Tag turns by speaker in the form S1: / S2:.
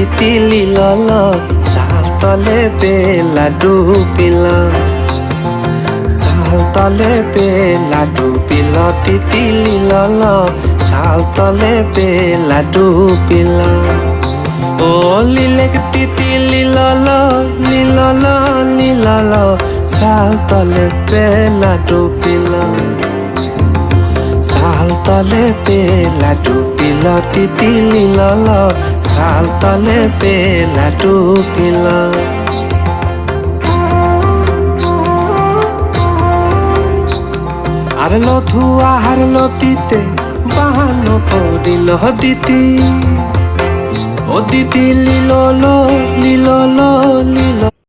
S1: তিতিলি লল চাল তলে বেলা ডুবিলা চাল তলে বেলা ডুবিলা তিতিলি লল চাল তলে বেলা ডুবিলা ও লিলেক তিতিলি লল নীলল নীলল চাল তলে বেলা ডুবিলা চাল তলে বেলা ডুবিলা তিতিলি লল চাল তলে বেলা ডুবিলা আর লধুয়া আর লতিতে বাহান পড়িল দিতি ও দিতি লিলল লিলল লিলল